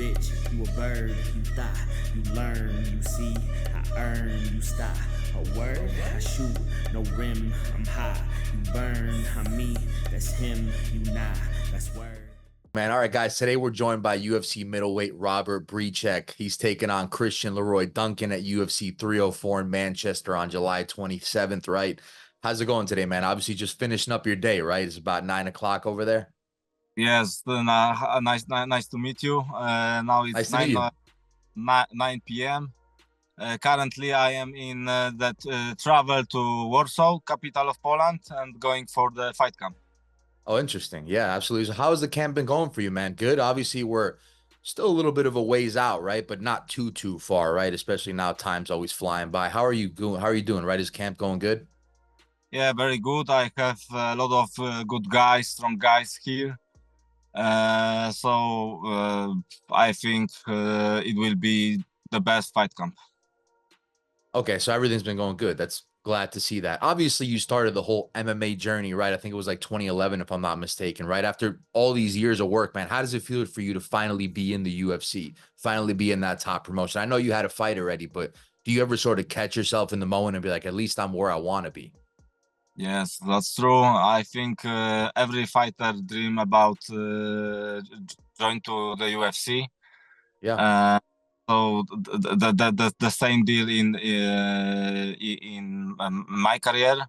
bitch, you a bird, you thigh, you learn, you see, I earn, you stop. A word, I shoot, no rim, I'm high, you burn, I'm me, that's him, you nah, that's word. Man, all right, guys. Today we're joined by UFC Middleweight Robert Bryczek. He's taking on Christian Leroy Duncan at UFC 304 in Manchester on July 27th, right? How's it going today, man? Obviously, just finishing up your day, right? It's about 9 o'clock over there. Yes, nice to meet you. Now it's Nice to meet you. 9 p.m. Currently, I am in that travel to Warsaw, capital of Poland, and going for the fight camp. Oh, interesting. Yeah, absolutely. So how's the camp been going for you, man? Good. Obviously, we're still a little bit of a ways out, right? But not too far, right? Especially now, time's always flying by. How are you doing? How are you doing? Right? Is camp going good? Yeah, very good. I have a lot of good guys, strong guys here. So I think it will be the best fight camp. Okay, so everything's been going good. That's glad to see that. Obviously, you started the whole MMA journey, right? I think it was like 2011, if I'm not mistaken, right? After all these years of work, man, how does it feel for you to finally be in the UFC, finally be in that top promotion? I know you had a fight already, but do you ever sort of catch yourself in the moment and be like, at least I'm where I want to be? Yes, that's true. I think every fighter dream about join to the UFC. Yeah. So the same deal in my career.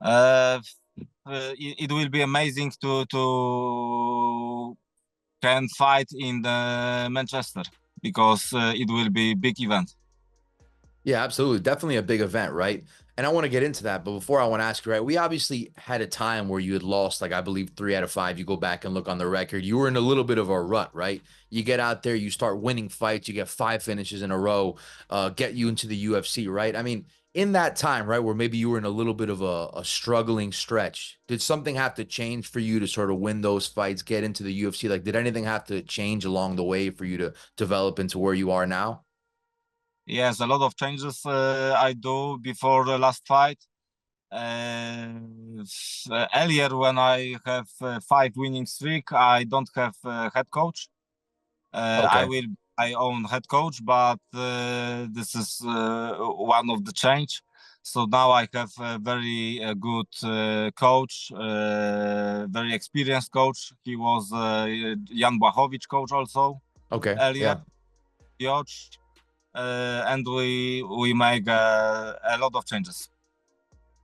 It will be amazing to can fight in the Manchester because it will be big event. Yeah, absolutely. Definitely a big event, right? And I want to get into that. But before I want to ask you, right, we obviously had a time where you had lost, like, I believe 3 out of 5. You go back and look on the record. You were in a little bit of a rut, right? You get out there, you start winning fights, you get 5 finishes in a row, get you into the UFC, right? I mean, in that time, right, where maybe you were in a little bit of a struggling stretch, did something have to change for you to sort of win those fights, get into the UFC? Like, did anything have to change along the way for you to develop into where you are now? Yes, a lot of changes I do before the last fight. Earlier, when I have 5 winning streak, I don't have a head coach. I Okay. will my own head coach, but this is one of the change. So now I have a very good coach, very experienced coach. He was Jan Błachowicz coach also Okay. earlier, Yeah. Piotr, and we make a lot of changes.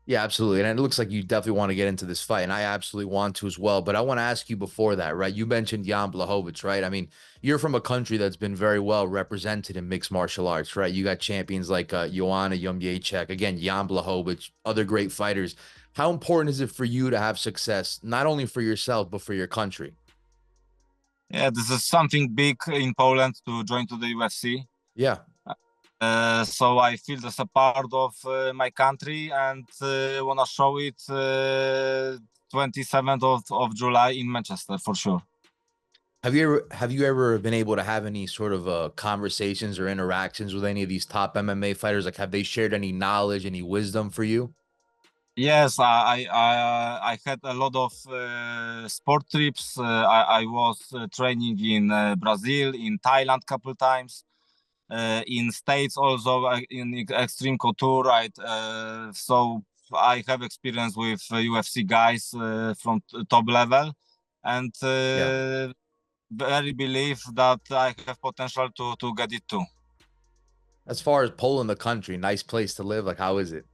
Yeah, absolutely. And it looks like you definitely want to get into this fight, and I absolutely want to as well. But I want to ask you before that, right? You mentioned Jan Błachowicz, right? I mean, you're from a country that's been very well represented in mixed martial arts, right? You got champions like Joanna Jędrzejczyk, again, Jan Błachowicz, other great fighters. How important is it for you to have success, not only for yourself, but for your country? Yeah, this is something big in Poland to join to the UFC. Yeah. So I feel that's a part of my country and wanna show it 27th of July in Manchester for sure. Have you ever been able to have any sort of conversations or interactions with any of these top MMA fighters? Like, have they shared any knowledge, any wisdom for you? Yes, I had a lot of sport trips. I was training in Brazil, in Thailand couple times. In States also in Extreme Couture, right? So I have experience with UFC guys from top level, and Yeah. very believe that I have potential to get it too. As far as Poland, the country, nice place to live. Like, how is it?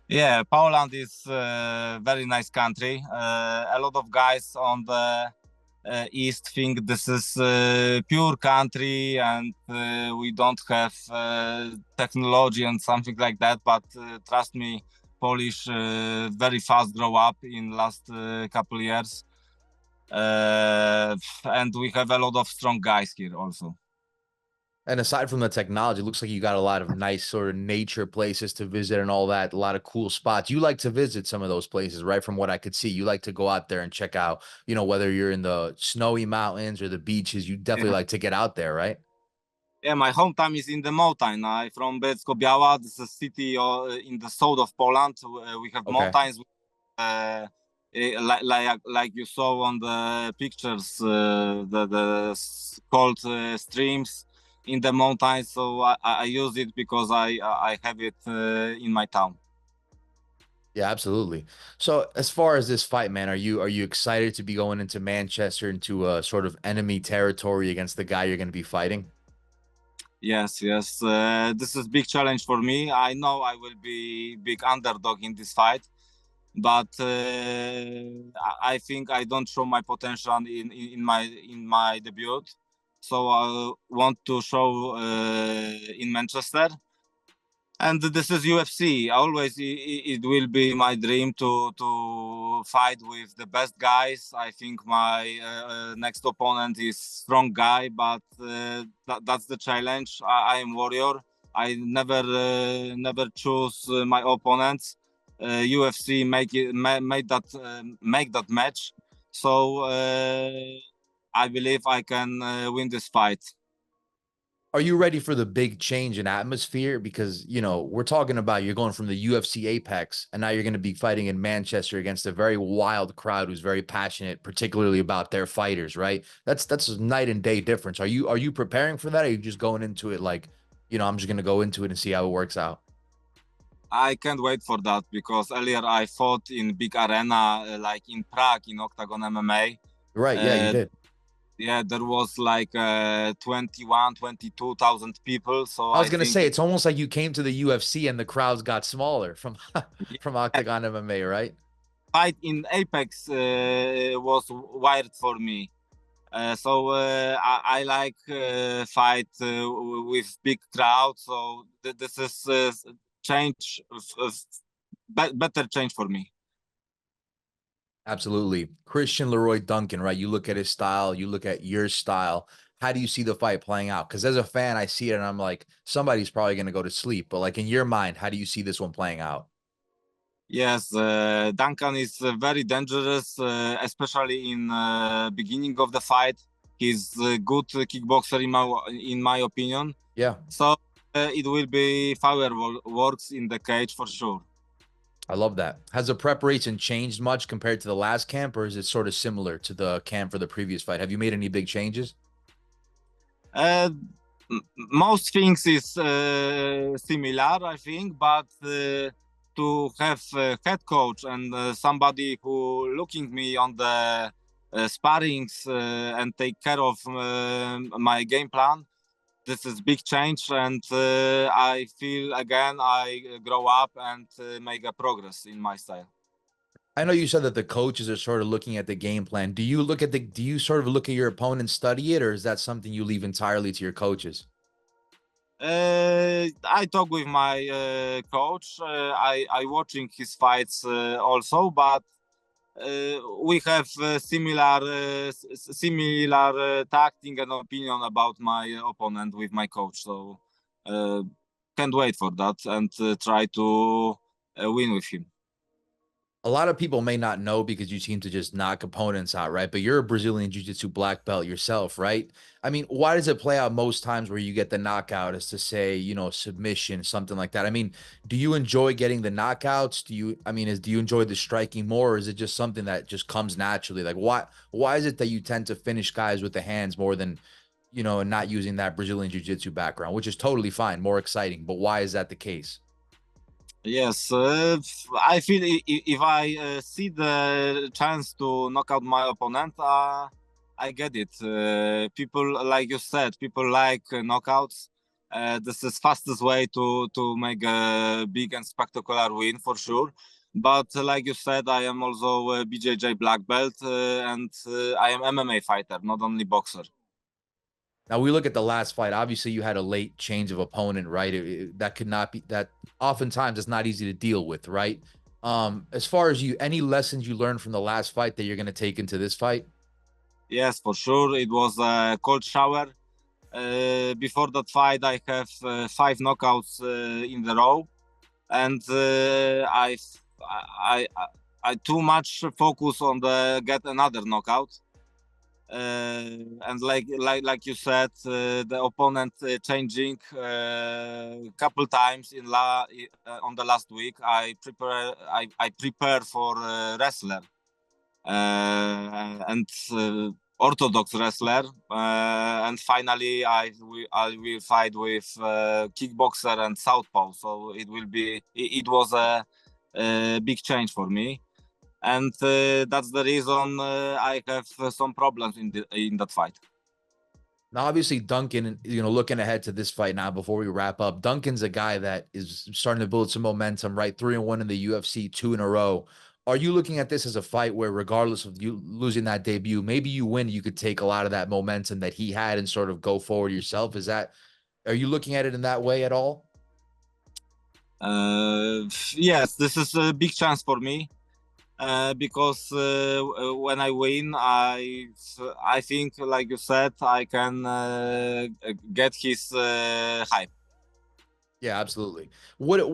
Yeah, Poland is a very nice country. A lot of guys on the East think this is a pure country and we don't have technology and something like that. But trust me, Polish very fast grow up in last couple years, and we have a lot of strong guys here also. And aside from the technology, it looks like you got a lot of nice sort of nature places to visit and all that, a lot of cool spots. You like to visit some of those places, right? From what I could see, you like to go out there and check out, whether you're in the snowy mountains or the beaches, you definitely Yeah. like to get out there, right? Yeah, my hometown is in the mountain. I'm from Bielsko-Biała. This is a city in the south of Poland. We have Okay. mountains. Uh, like you saw on the pictures, the cold streams in the mountains. So I use it because I have it in my town. Yeah, absolutely. So as far as this fight, man, are you excited to be going into Manchester into a sort of enemy territory against the guy you're going to be fighting? Yes, yes. This is big challenge for me. I know I will be big underdog in this fight, but I think I don't show my potential in my debut. So I want to show in Manchester. And this is UFC. Always, it will be my dream to fight with the best guys. I think my next opponent is strong guy, but that's the challenge. I am warrior. I never choose my opponents. UFC make that match. So I believe I can win this fight. Are you ready for the big change in atmosphere? Because, we're talking about you're going from the UFC Apex and now you're going to be fighting in Manchester against a very wild crowd who's very passionate, particularly about their fighters, right? That's a night and day difference. Are you preparing for that? Or are you just going into it like, I'm just going to go into it and see how it works out? I can't wait for that because earlier I fought in big arena like in Prague in OKTAGON MMA. Right. Yeah, you Uh, did. yeah, there was like 22,000 people. So I was I gonna think say it's almost like you came to the UFC and the crowds got smaller from from Octagon MMA, right? fight in Apex was wired for me. I like fight with big crowd. So this is change, better change for me. Absolutely. Christian Leroy Duncan, right? You look at his style, you look at your style. How do you see the fight playing out? Because as a fan, I see it and I'm like, somebody's probably going to go to sleep. But like in your mind, how do you see this one playing out? Yes, Duncan is very dangerous, especially in beginning of the fight. He's a good kickboxer in my opinion. Yeah, So it will be fireworks in the cage for sure. I love that. Has the preparation changed much compared to the last camp, or is it sort of similar to the camp for the previous fight? Have you made any big changes? Uh, Most things is similar, I think, but to have a head coach and somebody who looking me on the sparrings and take care of my game plan, this is big change, and I feel again I grow up and make a progress in my style. I know you said that the coaches are sort of looking at the game plan. Do you sort of look at your opponent, study it, or is that something you leave entirely to your coaches? I talk with my coach. I watching his fights also, but we have similar tactic and opinion about my opponent with my coach. So uh, can't wait for that and try to win with him. A lot of people may not know because you seem to just knock opponents out, right? But you're a Brazilian Jiu-Jitsu black belt yourself, right? I mean, why does it play out most times where you get the knockout as to say, submission, something like that? I mean, do you enjoy getting the knockouts? Do you enjoy the striking more, or is it just something that just comes naturally? Like why is it that you tend to finish guys with the hands more than, and not using that Brazilian Jiu-Jitsu background, which is totally fine, more exciting, but why is that the case? Yes, I feel if I see the chance to knock out my opponent, I get it. People, like you said, people like knockouts. This is fastest way to make a big and spectacular win for sure. But like you said, I am also a BJJ black belt, and I am MMA fighter, not only boxer. Now we look at the last fight. Obviously, you had a late change of opponent, right? That could not be that. Oftentimes, it's not easy to deal with, right? As far as any lessons you learned from the last fight that you're going to take into this fight? Yes, for sure. It was a cold shower. Before that fight, I have 5 knockouts in the row, and I too much focus on the get another knockout. And like you said, the opponent changing couple times on the last week. I prepare for wrestler. and orthodox wrestler. And finally, I will fight with kickboxer and southpaw. So it was a big change for me. And that's the reason I have some problems in that fight. Now, obviously, Duncan, looking ahead to this fight now before we wrap up, Duncan's a guy that is starting to build some momentum, right? 3-1 in the UFC, 2 in a row. Are you looking at this as a fight where, regardless of you losing that debut, maybe you win, you could take a lot of that momentum that he had and sort of go forward yourself? Are you looking at it in that way at all? Yes, this is a big chance for me. Because when I win, I think, like you said, I can get his hype. Yeah, absolutely.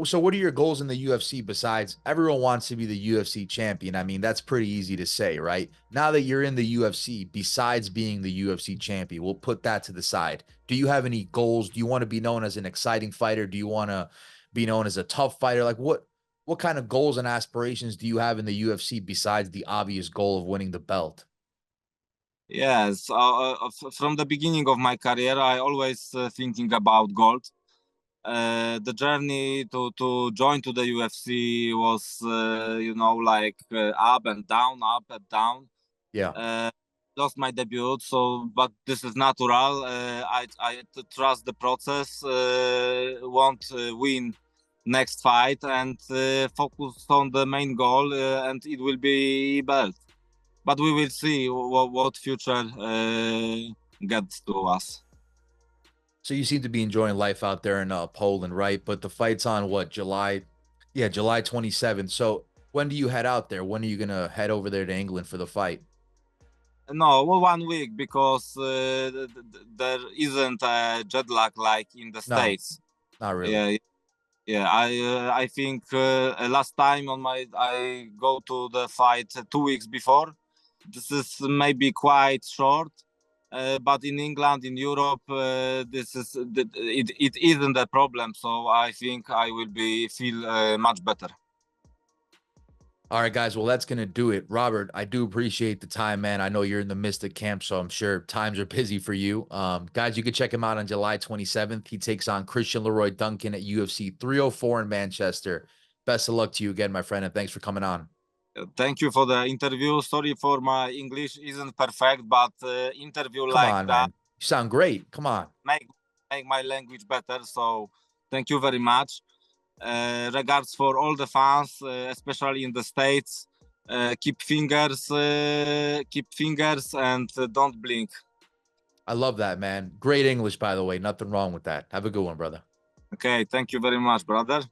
So what are your goals in the UFC besides everyone wants to be the UFC champion? I mean, that's pretty easy to say, right? Now that you're in the UFC, besides being the UFC champion, we'll put that to the side. Do you have any goals? Do you want to be known as an exciting fighter? Do you want to be known as a tough fighter? Like what kind of goals and aspirations do you have in the UFC besides the obvious goal of winning the belt? Yes, from the beginning of my career, I always thinking about gold. The journey to join to the UFC was, like up and down, up and down. Yeah. Lost my debut, but this is natural. I trust the process. Want win next fight and focus on the main goal, and it will be belt. But we will see what future gets to us. So you seem to be enjoying life out there in Poland, right? But the fight's on what, July 27th. So when do you head out there? When are you going to head over there to England for the fight? No, well, 1 week, because there isn't a jet lag like in the No, States. not really. Yeah, yeah. I think last time I go to the fight 2 weeks before. This is maybe quite short, but in England, in Europe, it isn't a problem. So I think I will feel much better. All right, guys. Well, that's going to do it. Robert, I do appreciate the time, man. I know you're in the midst of camp, so I'm sure times are busy for you. Guys, you can check him out on July 27th. He takes on Christian Leroy Duncan at UFC 304 in Manchester. Best of luck to you again, my friend, and thanks for coming on. Thank you for the interview. Sorry for my English isn't perfect, but interview Come like on, that, man. You sound great. Come on. make my language better. So thank you very much. Regards for all the fans, especially in the States. Keep fingers, and don't blink. I love that, man. Great English, by the way. Nothing wrong with that. Have a good one, brother. Okay, thank you very much, brother.